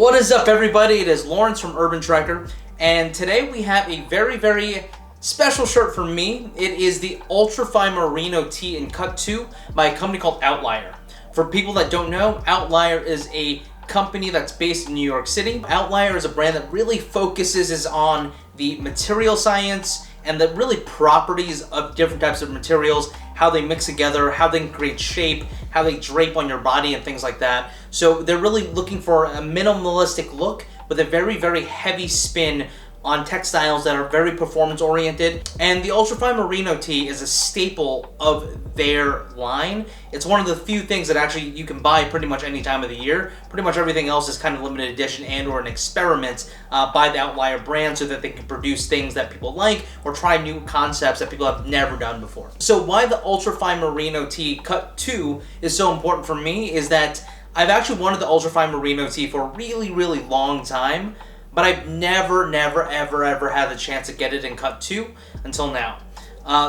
What is up, everybody? It is Lawrence from Urban Trekker, and today we have a very special shirt for me. It is the Ultrafine Merino Tee in Cut 2 by a company called Outlier. For people that don't know, Outlier is a company that's based in New York City. Outlier is a brand that really focuses on the material science and the really properties of different types of materials, how they mix together, how they can create shape, how they drape on your body and things like that. So they're really looking for a minimalistic look with a very heavy spin on textiles that are very performance oriented. And the Ultrafine Merino Tee is a staple of their line. It's one of the few things that actually you can buy pretty much any time of the year. Pretty much everything else is kind of limited edition and or an experiment by the Outlier brand so that they can produce things that people like or try new concepts that people have never done before. So why the Ultrafine Merino Tee Cut 2 is so important for me is that I've actually wanted the Ultrafine Merino Tee for a really long time, but I've never ever had the chance to get it in Cut 2 until now.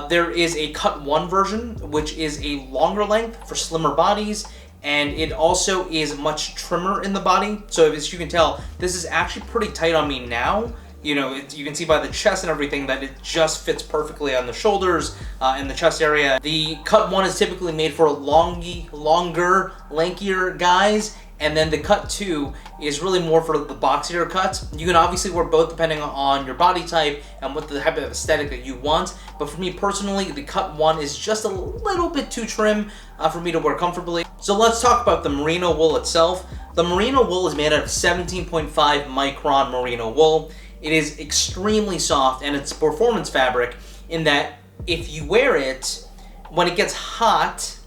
There is a Cut 1 version, which is a longer length for slimmer bodies, and it also is much trimmer in the body. So as you can tell, this is actually pretty tight on me now. You know, you can see by the chest and everything that it just fits perfectly on the shoulders and the chest area. The Cut 1 is typically made for longer, lankier guys, and then the Cut 2 is really more for the boxier cuts. You can obviously wear both depending on your body type and what the type of aesthetic that you want. But for me personally, the Cut 1 is just a little bit too trim for me to wear comfortably. So let's talk about the merino wool itself. The merino wool is made out of 17.5 micron merino wool. It is extremely soft, and it's a performance fabric in that if you wear it, when it gets hot,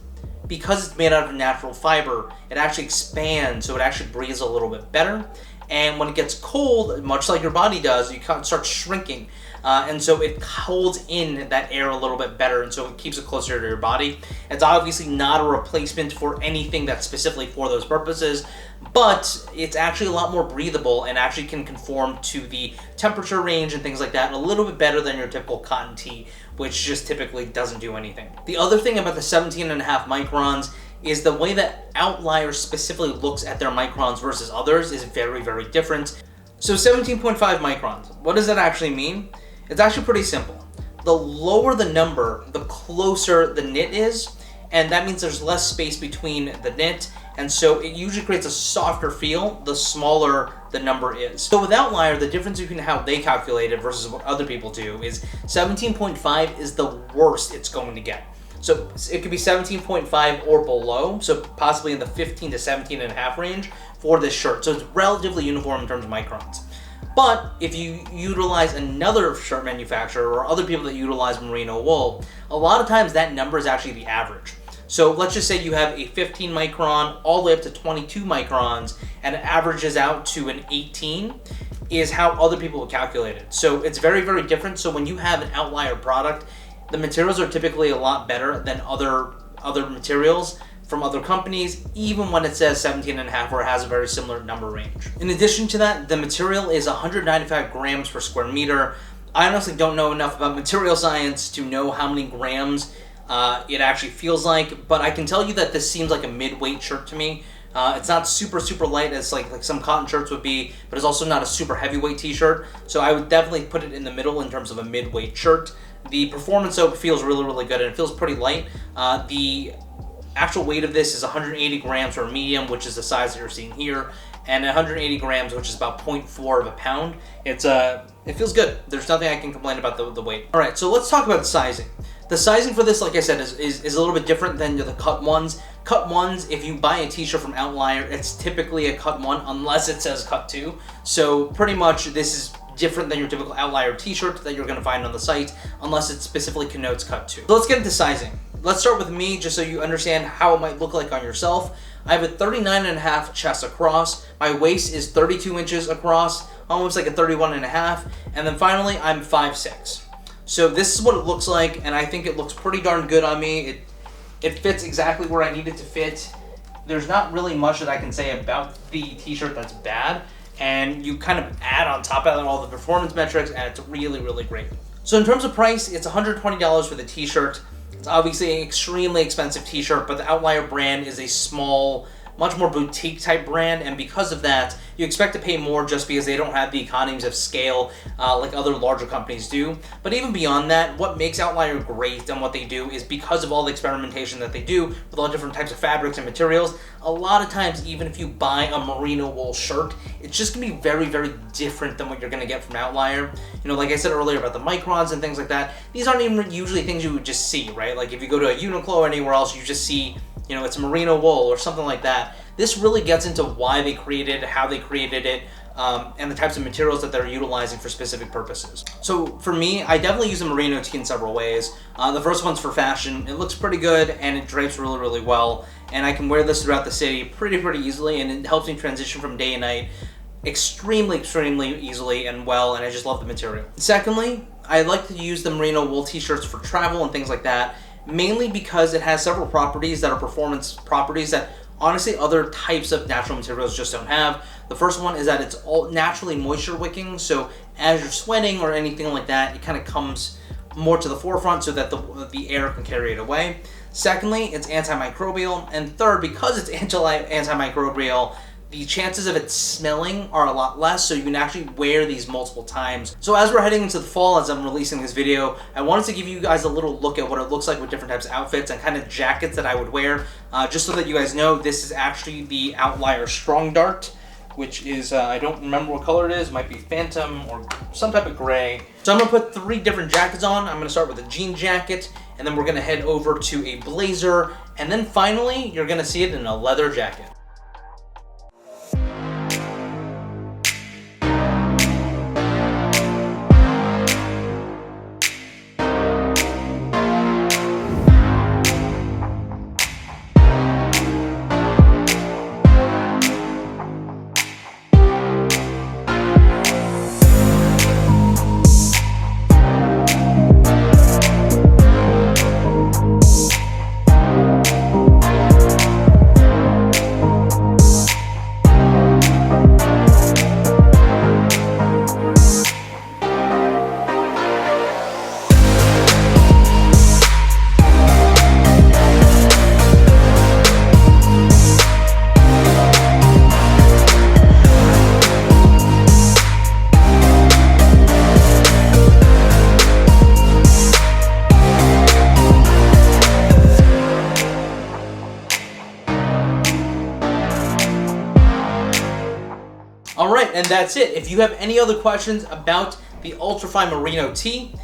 because it's made out of natural fiber, it actually expands, so it actually breathes a little bit better. And when it gets cold, much like your body does, you kind of start shrinking. And so it holds in that air a little bit better, and so it keeps it closer to your body. It's obviously not a replacement for anything that's specifically for those purposes, but it's actually a lot more breathable and actually can conform to the temperature range and things like that a little bit better than your typical cotton tee, which just typically doesn't do anything. The other thing about the 17.5 microns is the way that Outlier specifically looks at their microns versus others is very different. So 17.5 microns, what does that actually mean? It's actually pretty simple. The lower the number, the closer the knit is, and that means there's less space between the knit, and so it usually creates a softer feel the smaller the number is. So with Outlier, the difference between how they calculate it versus what other people do is 17.5 is the worst it's going to get. So it could be 17.5 or below, so possibly in the 15 to 17.5 range for this shirt. So it's relatively uniform in terms of microns. But if you utilize another shirt manufacturer or other people that utilize merino wool, a lot of times that number is actually the average. So let's just say you have a 15 micron all the way up to 22 microns and it averages out to an 18 is how other people will calculate it. So it's very different. So when you have an Outlier product, the materials are typically a lot better than other materials from other companies, even when it says 17.5 or it has a very similar number range. In addition to that, the material is 195 grams per square meter. I honestly don't know enough about material science to know how many grams it actually feels like, but I can tell you that this seems like a mid-weight shirt to me. It's not super light as like some cotton shirts would be, but it's also not a super heavyweight t-shirt. So I would definitely put it in the middle in terms of a mid-weight shirt. The performance soap feels really good, and it feels pretty light. The actual weight of this is 180 grams for a medium, which is the size that you're seeing here, and 180 grams, which is about 0.4 of a pound. It feels good. There's nothing I can complain about the weight. All right, so let's talk about the sizing. The sizing for this, like I said, is a little bit different than the Cut 1s. Cut 1s, if you buy a t-shirt from Outlier, it's typically a Cut 1 unless it says Cut 2. So pretty much this is different than your typical Outlier t-shirt that you're going to find on the site unless it specifically connotes Cut 2. So let's get into sizing. Let's start with me just so you understand how it might look like on yourself. I have a 39.5 chest across. My waist is 32 inches across, almost like a 31.5. And then finally, I'm 5'6". So this is what it looks like, and I think it looks pretty darn good on me. It fits exactly where I need it to fit. There's not really much that I can say about the t-shirt that's bad, and you kind of add on top of it all the performance metrics, and it's really great. So in terms of price, it's $120 for the t-shirt. It's obviously an extremely expensive t-shirt, but the Outlier brand is a small much more boutique type brand, and because of that, you expect to pay more just because they don't have the economies of scale like other larger companies do. But even beyond that, what makes Outlier great and what they do is because of all the experimentation that they do with all different types of fabrics and materials. A lot of times, even if you buy a merino wool shirt, it's just gonna be very, very different than what you're gonna get from Outlier. You know, like I said earlier about the microns and things like that, these aren't even usually things you would just see, right? Like if you go to a Uniqlo or anywhere else, you just see, you know, it's merino wool or something like that. This really gets into why they created it, how they created it, and the types of materials that they're utilizing for specific purposes. So for me, I definitely use a merino tee in several ways. The first one's for fashion. It looks pretty good and it drapes really, really well. And I can wear this throughout the city pretty easily, and it helps me transition from day and night extremely easily and well, and I just love the material. Secondly, I like to use the merino wool t-shirts for travel and things like that, mainly because it has several properties that are performance properties that honestly other types of natural materials just don't have. The first one is that it's all naturally moisture wicking, so as you're sweating or anything like that, it kind of comes more to the forefront so that the air can carry it away. Secondly, it's antimicrobial, and third, because it's antimicrobial, the chances of it smelling are a lot less, so you can actually wear these multiple times. So as we're heading into the fall, as I'm releasing this video, I wanted to give you guys a little look at what it looks like with different types of outfits and kind of jackets that I would wear, just so that you guys know this is actually the Outlier Strong Dart, which is, I don't remember what color it is, might be Phantom or some type of gray. So I'm gonna put 3 different jackets on. I'm gonna start with a jean jacket, and then we're gonna head over to a blazer, and then finally, you're gonna see it in a leather jacket. Alright, and that's it. If you have any other questions about the Ultrafine Merino Tee,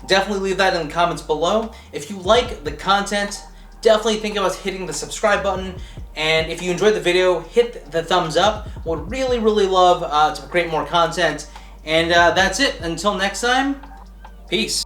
definitely leave that in the comments below. If you like the content, definitely think about hitting the subscribe button. And if you enjoyed the video, hit the thumbs up. Would really love to create more content. And that's it. Until next time, peace.